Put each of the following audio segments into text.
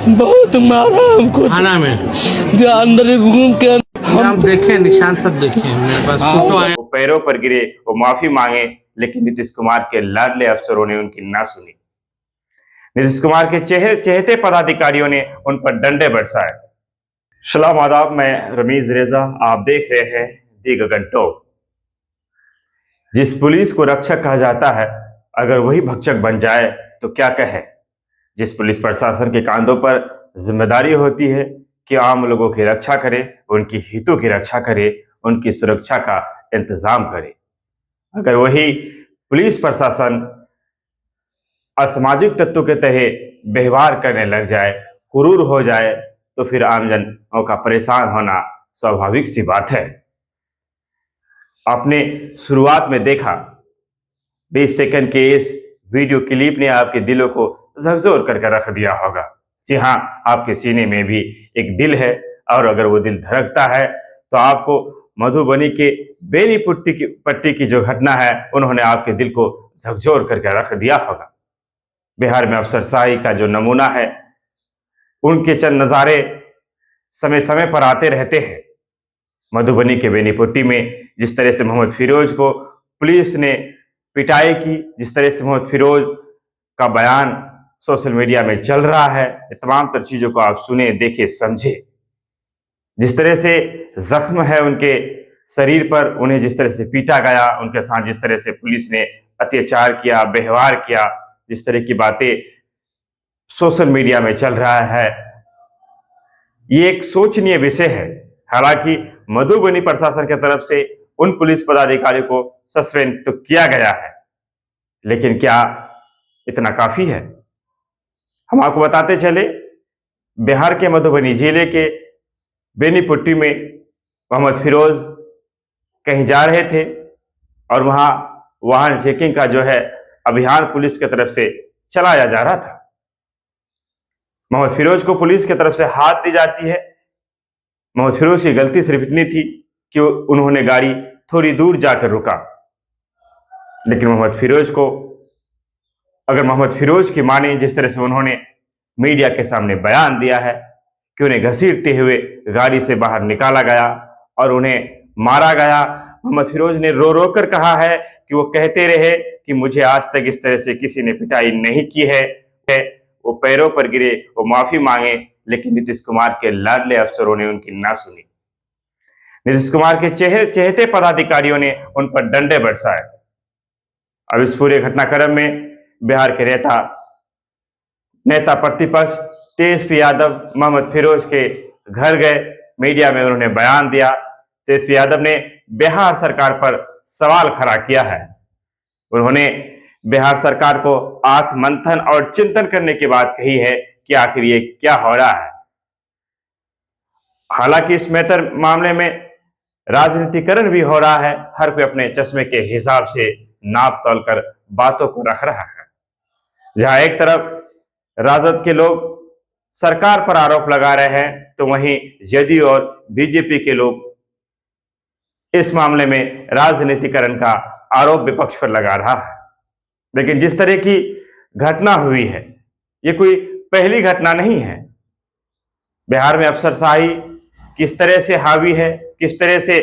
बहुत मारा हमको थाना में अंदर घूम के हम देखे निशान सब देखे मेरे पास फोटो आया। वो पैरों पर गिरे, वो माफी मांगे, लेकिन नीतीश कुमार के लाडले अफसरों ने उनकी ना सुनी। नीतीश कुमार के चहेते पदाधिकारियों ने उन पर डंडे बरसाए। सलाम आदाब, मैं रमीज रेजा, आप देख रहे हैं दी गगन टॉक। जिस पुलिस को रक्षक कहा जाता है, अगर वही भक्षक बन जाए तो क्या कहे। जिस पुलिस प्रशासन के कांधों पर जिम्मेदारी होती है कि आम लोगों की रक्षा करे, उनकी हितों की रक्षा करे, उनकी सुरक्षा का इंतजाम करे, अगर वही पुलिस प्रशासन असामाजिक तत्वों के तहत व्यवहार करने लग जाए, क्रूर हो जाए, तो फिर आमजनों का परेशान होना स्वाभाविक सी बात है। आपने शुरुआत में देखा 20 सेकंड के इस वीडियो क्लिप ने आपके दिलों को झकझोर करके रख दिया होगा। जी हाँ, आपके सीने में भी एक दिल है, और अगर वो दिल धड़कता है तो आपको मधुबनी के पट्टी की जो घटना है, उन्होंने आपके दिल को झकझोर करके रख दिया होगा। बिहार में अफसरशाही का जो नमूना है, उनके चंद नज़ारे समय समय पर आते रहते हैं। मधुबनी के बेनीपुट्टी में जिस तरह से मोहम्मद फिरोज को पुलिस ने पिटाई की, जिस तरह से मोहम्मद फिरोज का बयान सोशल मीडिया में चल रहा है, तमाम तर चीजों को आप सुने, देखे, समझे। जिस तरह से जख्म है उनके शरीर पर, उन्हें जिस तरह से पीटा गया, उनके साथ जिस तरह से पुलिस ने अत्याचार किया, व्यवहार किया, जिस तरह की बातें सोशल मीडिया में चल रहा है, ये एक सोचनीय विषय है। हालांकि मधुबनी प्रशासन की तरफ से उन पुलिस पदाधिकारियों को सस्पेंड तो किया गया है, लेकिन क्या इतना काफी है? हम आपको बताते चले, बिहार के मधुबनी जिले के बेनीपुट्टी में मोहम्मद फिरोज कहीं जा रहे थे, और वहां वाहन चेकिंग का जो है अभियान पुलिस की तरफ से चलाया जा रहा था। मोहम्मद फिरोज को पुलिस की तरफ से हाथ दी जाती है। मोहम्मद फिरोज की गलती सिर्फ इतनी थी कि उन्होंने गाड़ी थोड़ी दूर जाकर रुका, लेकिन मोहम्मद फिरोज को, अगर मोहम्मद फिरोज की माने, जिस तरह से उन्होंने मीडिया के सामने बयान दिया है कि उन्हें घसीटते हुए गाड़ी से बाहर निकाला गया और उन्हें मारा गया। मोहम्मद फिरोज ने रो रो कर कहा है कि वो कहते रहे कि मुझे आज तक इस तरह से किसी ने पिटाई नहीं की है। वो पैरों पर गिरे, वो माफी मांगे, लेकिन नीतीश कुमार के लाडले अफसरों ने उनकी ना सुनी। नीतीश कुमार के चहेते पदाधिकारियों ने उन पर डंडे बरसाए। अब इस पूरे घटनाक्रम में बिहार के नेता प्रतिपक्ष तेजस्वी यादव मोहम्मद फिरोज के घर गए, मीडिया में उन्होंने बयान दिया। तेजस्वी यादव ने बिहार सरकार पर सवाल खड़ा किया है। उन्होंने बिहार सरकार को आत्म मंथन और चिंतन करने की बात कही है कि आखिर ये क्या हो रहा है। हालांकि इस मामले में राजनीतिकरण भी हो रहा है, हर कोई अपने चश्मे के हिसाब से नाप तोल कर बातों को रख रहा है। जहां एक तरफ राजद के लोग सरकार पर आरोप लगा रहे हैं, तो वहीं जदयू और बीजेपी के लोग इस मामले में राजनीतिकरण का आरोप विपक्ष पर लगा रहा है। लेकिन जिस तरह की घटना हुई है, ये कोई पहली घटना नहीं है। बिहार में अफसरशाही किस तरह से हावी है, किस तरह से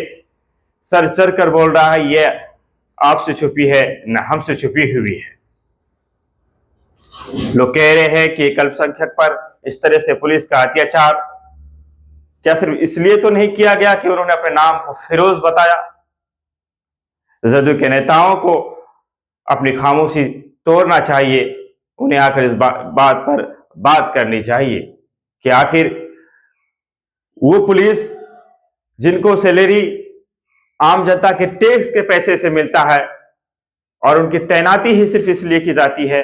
सर चढ़ कर बोल रहा है, ये आपसे छुपी है न हमसे छुपी हुई है। लोग कह रहे हैं कि एक अल्पसंख्यक पर इस तरह से पुलिस का अत्याचार क्या सिर्फ इसलिए तो नहीं किया गया कि उन्होंने अपने नाम को फिरोज बताया? जदयू के नेताओं को अपनी खामोशी तोड़ना चाहिए, उन्हें आकर इस बात पर बात करनी चाहिए कि आखिर वो पुलिस जिनको सैलरी आम जनता के टैक्स के पैसे से मिलता है, और उनकी तैनाती ही सिर्फ इसलिए की जाती है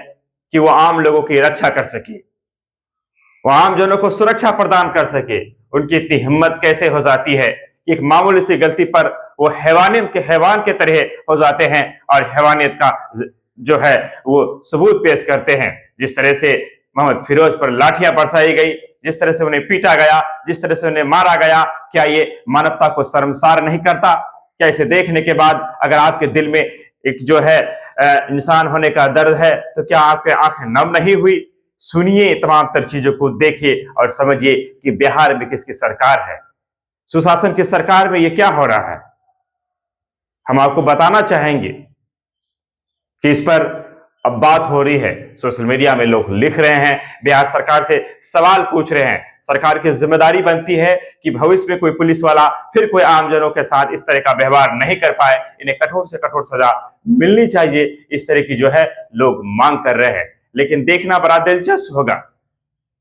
कि वो आम लोगों की रक्षा कर सके, वो आम जनों को सुरक्षा प्रदान कर सके, उनकी इतनी हिम्मत कैसे हो जाती है कि एक मामूली सी गलती पर वो हैवान के तरह हो जाते हैं और हैवानियत का जो है वो सबूत पेश करते हैं। जिस तरह से मोहम्मद फिरोज पर लाठियां बरसाई गई, जिस तरह से उन्हें पीटा गया, जिस तरह से उन्हें मारा गया, क्या ये मानवता को शर्मसार नहीं करता? क्या इसे देखने के बाद अगर आपके दिल में एक जो है इंसान होने का दर्द है, तो क्या आपके आंखें नम नहीं हुई? सुनिए, तमाम तर चीजों को देखिए और समझिए कि बिहार में किसकी सरकार है, सुशासन की सरकार में ये क्या हो रहा है। हम आपको बताना चाहेंगे कि इस पर अब बात हो रही है, सोशल मीडिया में लोग लिख रहे हैं, बिहार सरकार से सवाल पूछ रहे हैं। सरकार की जिम्मेदारी बनती है कि भविष्य में कोई पुलिस वाला फिर कोई आमजनों के साथ इस तरह का व्यवहार नहीं कर पाए, इन्हें कठोर से कठोर सजा मिलनी चाहिए, इस तरह की जो है लोग मांग कर रहे हैं। लेकिन देखना बड़ा दिलचस्प होगा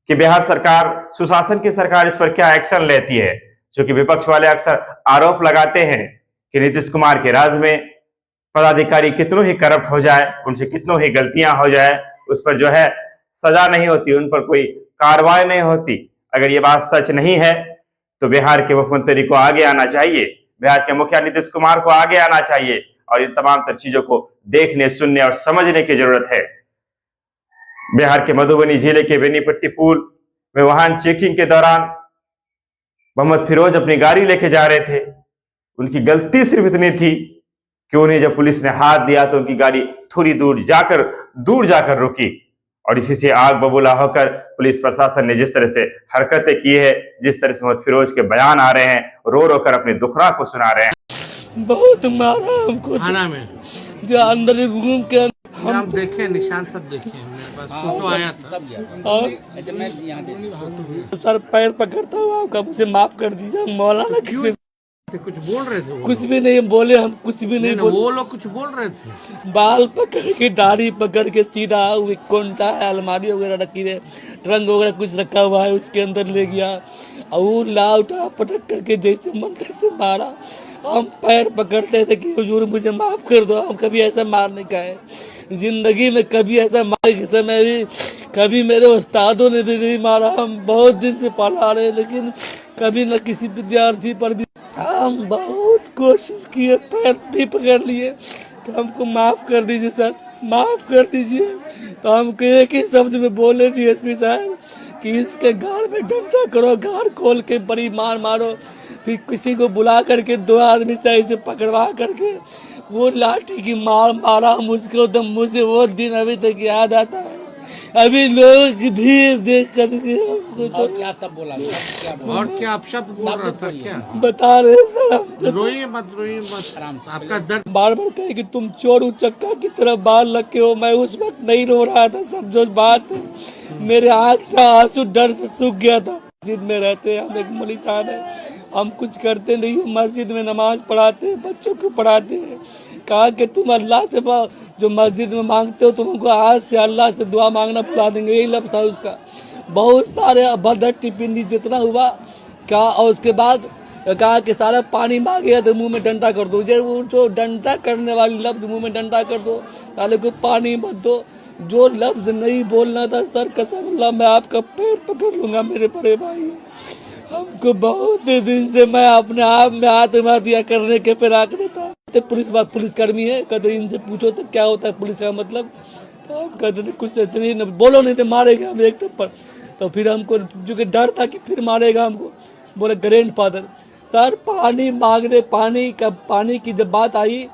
कि बिहार सरकार, सुशासन की सरकार इस पर क्या एक्शन लेती है। क्योंकि विपक्ष वाले अक्सर आरोप लगाते हैं कि नीतीश कुमार के राज में पदाधिकारी कितनों ही करप्ट हो जाए, उनसे कितनों ही गलतियां हो जाए, उस पर जो है सजा नहीं होती, उन पर कोई कार्रवाई नहीं होती। अगर ये बात सच नहीं है तो बिहार के मुख्यमंत्री को आगे आना चाहिए, बिहार के मुखिया नीतीश कुमार को आगे आना चाहिए और इन तमाम तर चीजों को देखने, सुनने और समझने की जरूरत है। बिहार के मधुबनी जिले के बेनीपट्टी पुल में वाहन चेकिंग के दौरान मोहम्मद फिरोज अपनी गाड़ी लेके जा रहे थे। उनकी गलती सिर्फ इतनी थी कि उन्हें जब पुलिस ने हाथ दिया तो उनकी गाड़ी थोड़ी दूर जाकर रुकी और इसी से आग बबूला होकर पुलिस प्रशासन ने जिस तरह से हरकतें की है, जिस तरह से मोहम्मद फिरोज के बयान आ रहे हैं, रो रो कर अपने दुखड़ा को सुना रहे हैं। बहुत मारा हमको, थाना में जो अंदर ही घूम के हम देखे, निशान सब देखे, मेरे पास फोटो आया था। सर पैर पकड़ता हुआ आपका मुझे माफ कर दीजिए मौलाना। किसी कुछ बोल रहे थे वो कुछ भी नहीं बोले, हम कुछ भी नहीं बोले। वो लोग कुछ बोल रहे थे। बाल पकड़ के, दाढ़ी पकड़ के सीधा कोंटा है, अलमारी वगैरह रखी है, ट्रंक वगैरह कुछ रखा हुआ है, उसके अंदर ले गया और वो लाउटा पटक करके जैसे मन तैसे मारा। हम पैर पकड़ते थे कि हुजूर मुझे माफ कर दो, हम कभी ऐसा मारने का है जिंदगी में, कभी ऐसा मारने के समय भी कभी मेरे उस्तादों ने भी नहीं मारा। हम बहुत दिन से पढ़ा रहे लेकिन कभी न किसी विद्यार्थी पर भी। हम बहुत कोशिश किए, पैर भी पकड़ लिए कि हमको माफ कर दीजिए सर, माफ कर दीजिए। तो हमको एक ही शब्द में बोले डीएसपी साहब कि इसके गाड़ में डंडा करो, गाड़ खोल के बड़ी मार मारो। फिर किसी को बुला करके 2 आदमी से ऐसे पकड़वा करके वो लाठी की मार मारा मुझको, तो मुझे वो दिन अभी तक याद आता है। अभी लोग भी देख करके हमको तो क्या सब बोला, और क्या आप शब्द बोल रहा था क्या? बता रहे सर, हमको रोइए मत, आपका दर्द बार बार कहे कि तुम चोर उचक्का की तरह बाल रखे हो। मैं उस वक्त नहीं रो रहा था, समझो बात, मेरे आँख से आंसू डर से सूख गया था। मस्जिद में रहते हैं, हम एक मौलवी साहब है, हम कुछ करते नहीं, मस्जिद में नमाज पढ़ाते हैं, बच्चों को पढ़ाते हैं। कहा कि तुम अल्लाह से जो मस्जिद में मांगते हो तुमको आज से अल्लाह से दुआ मांगना भुला देंगे, यही लफ्ज़ था उसका। बहुत सारे अभद्र टिप्पणी जितना हुआ क्या, और उसके बाद कहा कि सारा पानी मांगे तो मुंह में डंडा कर दो। वो जो डंडा करने वाली लफ्ज़ मुंह में डंडा कर दो, साले को पानी मत दो। जो लफ्ज़ नहीं बोलना था सर, कसम अल्लाह मैं आपका पैर पकड़ लूँगा मेरे बड़े भाई। हमको बहुत दिन से मैं अपने आप में आत्महत्या करने के फिराक में था। तो पुलिसकर्मी है, कहते इनसे पूछो तो क्या होता है पुलिस का मतलब। तो हम कहते थे कुछ इतनी न बोलो, नहीं तो मारेंगे हम एक थप्पड़। तो फिर हमको जो कि डर था कि फिर मारेगा हमको, बोले ग्रैंडफादर सर पानी मांगने, पानी की जब बात आई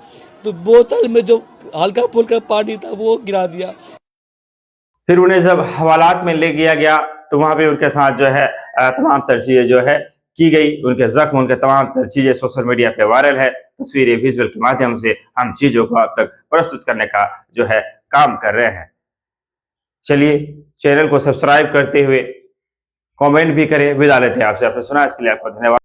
तो बोतल में जो हल्का फुल्का पानी था वो गिरा दिया। फिर उन्हें जब हवालात में ले गया गया तो वहां पे उनके साथ जो है तमाम तर चीजें जो है की गई, उनके जख्म, उनके तमाम तर चीजें सोशल मीडिया पे वायरल है। तस्वीरें विजुअल के माध्यम से हम चीजों को अब तक प्रस्तुत करने का जो है काम कर रहे हैं। चलिए चैनल को सब्सक्राइब करते हुए कमेंट भी करें। विदा लेते हैं आपसे, आपने सुना इसके लिए आपको धन्यवाद।